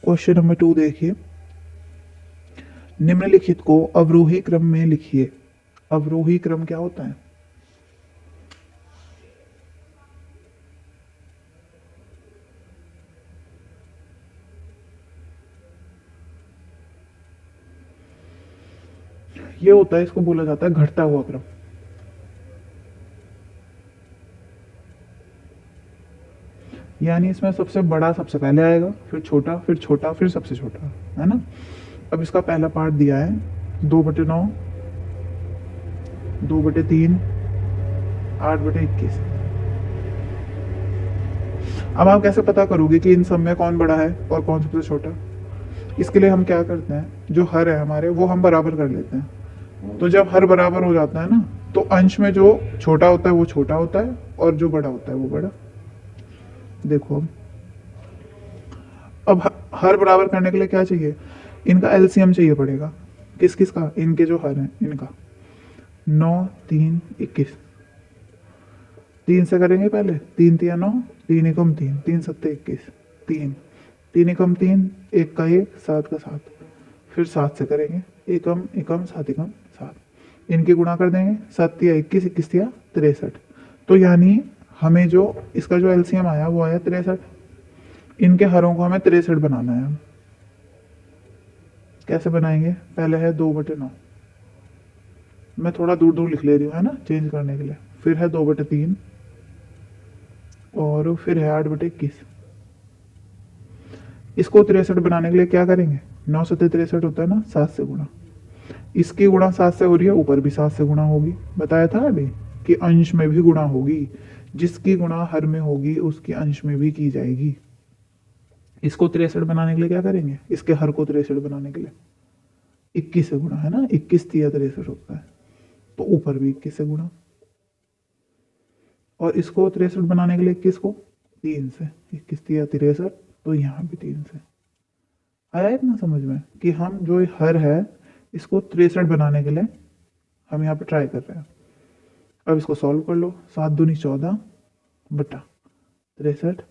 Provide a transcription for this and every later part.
Question number 2 देखिए, निम्नलिखित को अवरोही क्रम में लिखिए। अवरोही क्रम क्या होता है? ये होता है, इसको बोला जाता है घटता हुआ क्रम। यानी इसमें सबसे बड़ा सबसे पहले आएगा, फिर छोटा, फिर छोटा, फिर सबसे छोटा, है ना। अब इसका पहला पार्ट दिया है 2/9, 2/3, 8/21। अब आप कैसे पता करोगे कि इन सब में कौन बड़ा है और कौन सबसे छोटा? इसके लिए हम क्या करते हैं, जो हर है हमारे वो हम बराबर कर लेते हैं। तो जब हर बराबर हो जाता है ना, तो अंश में जो छोटा होता है वो छोटा होता है और जो बड़ा होता है वो बड़ा। देखो अब हर बराबर करने के लिए क्या चाहिए, इनका एलसीएम चाहिए पड़ेगा। किस किस का? इनके जो हर हैं इनका। 9, 3, 21। 3 से करेंगे पहले, 3 3 9, 3 एकम 3, 3 7 21। 3, 3 एकम 3, 1 का 1, 7 का 7। फिर 7 से करेंगे, एकम एकम 7 एकम 7। इनके गुणा कर देंगे, 7 तिया 21, 21 तिया 63। तो यानी हमें जो इसका जो एलसीएम आया वो आया 63। इनके हरों को हमें 63 बनाना है। हम कैसे बनाएंगे? पहले है 2/9, मैं थोड़ा दूर दूर लिख ले रही हूँ, है ना, चेंज करने के लिए। फिर है 2/3 और फिर है 8/21। इसको 63 बनाने के लिए क्या करेंगे? 9 7 63 होता है ना, 7 से गुणा। इसकी गुणा 7 से हो रही है, ऊपर भी 7 से गुणा होगी। बताया था अभी कि अंश में भी गुणा होगी, जिसकी गुणा हर में होगी उसकी अंश में भी की जाएगी। इसको 63 बनाने के लिए क्या करेंगे? इसके हर को 63 बनाने के लिए 21 से गुणा, है ना, 21 तिया 63 होता है। तो ऊपर भी 21 से गुणा, और इसको 63 बनाने के लिए 21 को 3 से, 21 तिया 63। तो यहाँ भी 3 से। आया इतना समझ में कि हम जो हर है इसको 63 बनाने के लिए हम यहाँ पे ट्राई कर रहे हैं। अब इसको सॉल्व कर लो। 7 दूनी 14/63,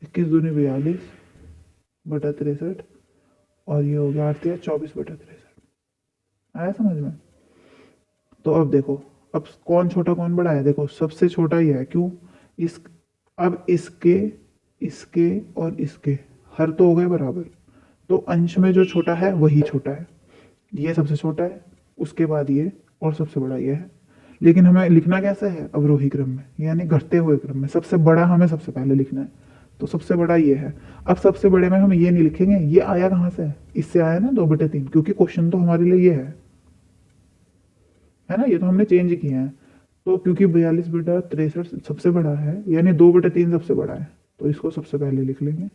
21 दूनी 42/63, और ये हो गया 8 तिया 24/63। आया समझ में? तो अब देखो, अब कौन छोटा कौन बड़ा है? देखो सबसे छोटा ही है, क्यों? इस अब इसके, इसके और इसके हर तो हो गए बराबर, तो अंश में जो छोटा है वही छोटा है। ये सबसे छोटा है, उसके बाद ये, और सबसे बड़ा ये है। लेकिन हमें लिखना कैसे है? अवरोही क्रम में, यानी घटते हुए क्रम में। सबसे बड़ा हमें सबसे पहले लिखना है, तो सबसे बड़ा ये है। अब सबसे बड़े में हम ये नहीं लिखेंगे, ये आया कहाँ से? इससे आया ना 2/3, क्योंकि क्वेश्चन तो हमारे लिए ये है ना, ये तो हमने चेंज किया है। तो क्योंकि 42/63 सबसे बड़ा है, यानी 2/3 सबसे बड़ा है, तो इसको सबसे पहले लिख लेंगे।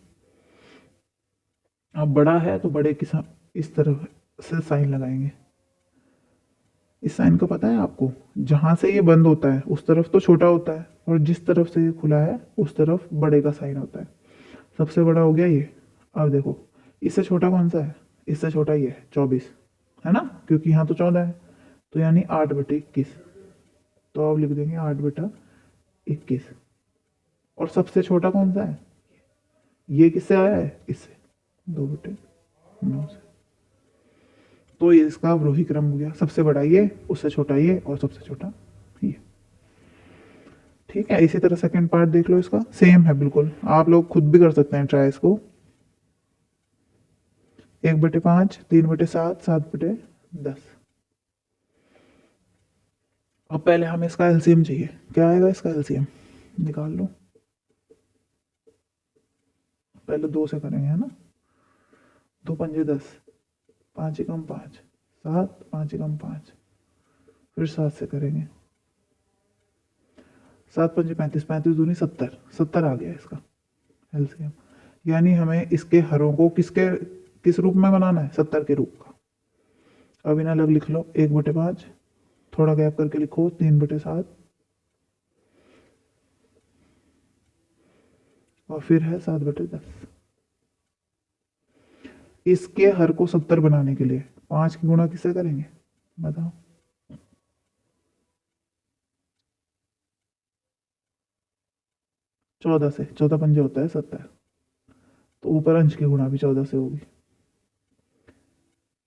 अब बड़ा है तो बड़े की इस तरफ से साइन लगाएंगे। इस साइन को पता है आपको, जहां से ये बंद होता है उस तरफ तो छोटा होता है, और जिस तरफ से ये खुला है उस तरफ बड़े का साइन होता है। सबसे बड़ा हो गया ये। अब देखो, इससे छोटा कौन सा है? इससे छोटा ये है 24, है ना, क्योंकि यहाँ तो 14 है। तो यानी 8/21। तो अब लिख देंगे 8/21। और सबसे छोटा कौन सा है? ये किससे आया है? इससे, 2/9 से। तो ये इसका अवरोही क्रम हो गया, सबसे बड़ा ये, उससे छोटा ये, और सबसे छोटा ये। ठीक है, इसी तरह सेकंड पार्ट देख लो, इसका सेम है बिल्कुल, आप लोग खुद भी कर सकते हैं ट्राई इसको। 1/5, 3/7, 7/10। अब पहले हमें इसका एलसीएम चाहिए। क्या आएगा इसका एलसीएम? निकाल लो। पहले 2 से करेंगे, है ना। 2 पंजे 10, 5 एकम 5, 7, 5 एकम 5। फिर 7 से करेंगे, 7 पंजे 35, 35 दूनी 70, 70 आ गया इसका एलसीएम। यानी हमें इसके हरों को किसके किस रूप में बनाना है? 70 के रूप का। अब इन्हें अलग लिख लो, 1/5, थोड़ा गैप करके लिखो 3/7, और फिर है 7/10। इसके हर को 70 बनाने के लिए 5 की गुणा किससे करेंगे? बताओ। 14 से, 14 पंजे होता है 70। तो ऊपर अंश की गुणा भी 14 से होगी।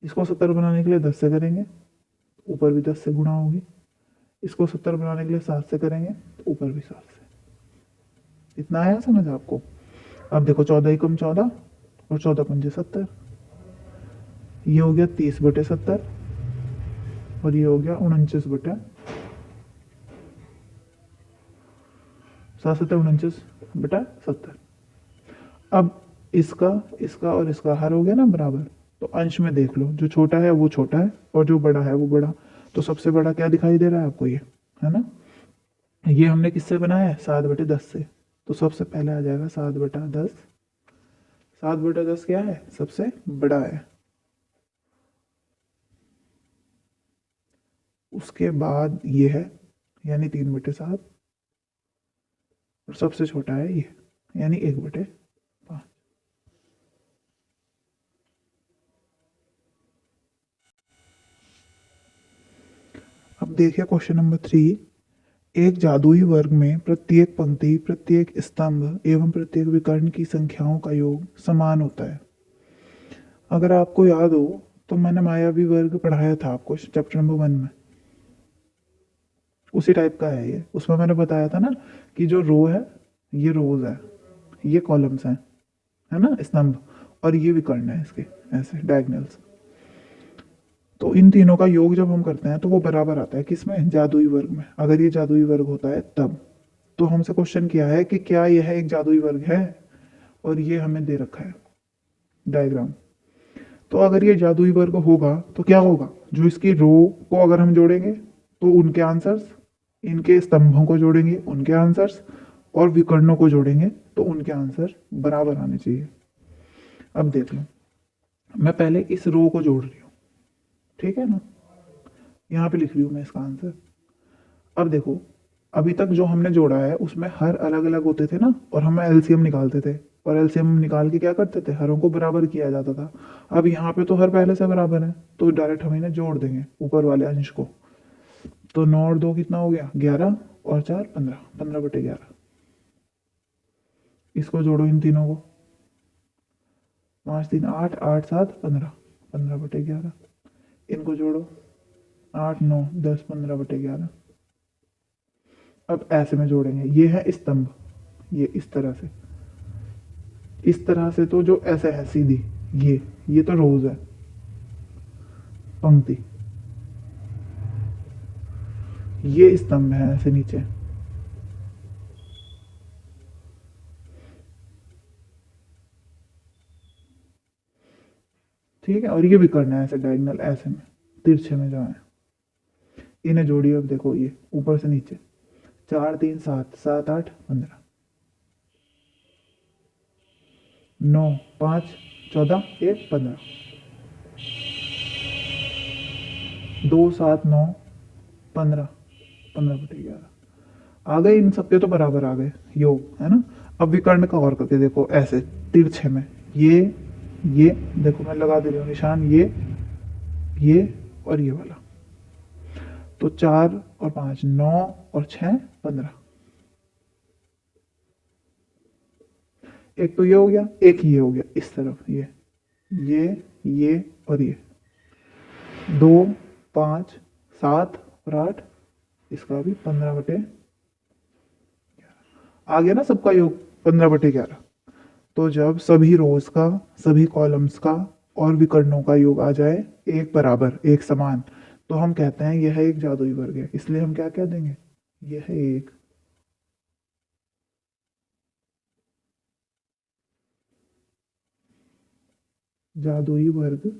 इसको 70 बनाने के लिए 10 से करेंगे, ऊपर भी 10 से गुणा होगी। इसको 70 बनाने के लिए 7 से करेंगे, तो ऊपर भी 7 से। इतना आया समझ आपको? अब देखो 14 एकम 14 और 14 पंजे 70, ये हो गया 30/70 और ये हो गया 49/7 अब इसका इसका और इसका हर हो गया ना बराबर, तो अंश में देख लो, जो छोटा है वो छोटा है और जो बड़ा है वो बड़ा। तो सबसे बड़ा क्या दिखाई दे रहा है आपको? ये है ना, ये हमने किससे बनाया है? 7/10 से। तो सबसे पहले आ जाएगा 7/10। 7/10 क्या है? सबसे बड़ा है। उसके बाद ये है, यानी 3/7, और सबसे छोटा है ये, यानी 1/5। अब देखिए क्वेश्चन नंबर 3। एक जादुई वर्ग में प्रत्येक पंक्ति, प्रत्येक स्तंभ एवं प्रत्येक विकर्ण की संख्याओं का योग समान होता है। अगर आपको याद हो तो मैंने मायावी वर्ग पढ़ाया था आपको चैप्टर नंबर 1 में, उसी टाइप का है ये। उसमें मैंने बताया था ना कि जो रो है ये रोज है, ये कॉलम्स हैं, है ना, स्तंभ, और ये विकर्ण है इसके, ऐसे डायगोनल्स। तो इन तीनों का योग जब हम करते हैं तो वो बराबर आता है किसमें? जादुई वर्ग में। अगर ये जादुई वर्ग होता है तब। तो हमसे क्वेश्चन किया है कि क्या यह एक जादुई वर्ग है, और ये हमें दे रखा है डायग्राम। तो अगर ये जादुई वर्ग होगा तो क्या होगा? जो इसकी रो को अगर हम जोड़ेंगे तो उनके आंसर्स, इनके स्तंभों को जोड़ेंगे उनके आंसर्स, और विकर्णों को जोड़ेंगे तो उनके आंसर बराबर आने चाहिए। अब देख लो, मैं पहले इस रो को जोड़ रही हूँ, ठीक है ना, यहाँ पे लिख रही हूँ मैं इसका आंसर। अब देखो, अभी तक जो हमने जोड़ा है उसमें हर अलग अलग होते थे ना, और हम एलसीएम निकालते थे, और एलसीएम निकाल के क्या करते थे? हरों को बराबर किया जाता था। अब यहाँ पे तो हर पहले से बराबर है, तो डायरेक्ट हम इन्हें जोड़ देंगे ऊपर वाले अंश को। तो 9 और 2 कितना हो गया? 11, और 4 15, 15/11। इसको जोड़ो इन तीनों को, 5 3 8, 8 7 15, 15/11। इनको जोड़ो, 8 9 10, 15/11। अब ऐसे में जोड़ेंगे, ये है स्तंभ, ये इस तरह से, इस तरह से, तो जो ऐसे है सीधी, ये तो रोज है, पंक्ति, ये स्तंभ है ऐसे नीचे। ठीक है, और ये भी करना है ऐसे डायगोनल, ऐसे में तिरछे में जो है, इन्हें जोड़िए। अब देखो, ये ऊपर से नीचे, 4 3 7, 7 8 15, 9 5 14 1 15, 2 7 9 15, 15/11 आ गए। इन सबके तो बराबर आ गए योग, है ना। अब विकर्ण का और करके देखो, ऐसे तिरछे में, ये देखो मैं लगा दे रही हूँ निशान, ये और ये वाला। तो 4 और 5 9 और 6 15। एक तो ये हो गया, एक ये हो गया इस तरफ, ये और ये, 2 5 7 और 8, इसका भी 15/11 आ गया ना सबका योग, 15/11। तो जब सभी रोज का, सभी कॉलम्स का और विकर्णों का योग आ जाए एक बराबर, एक समान, तो हम कहते हैं यह एक जादुई वर्ग है। इसलिए हम क्या कह देंगे? यह एक जादुई वर्ग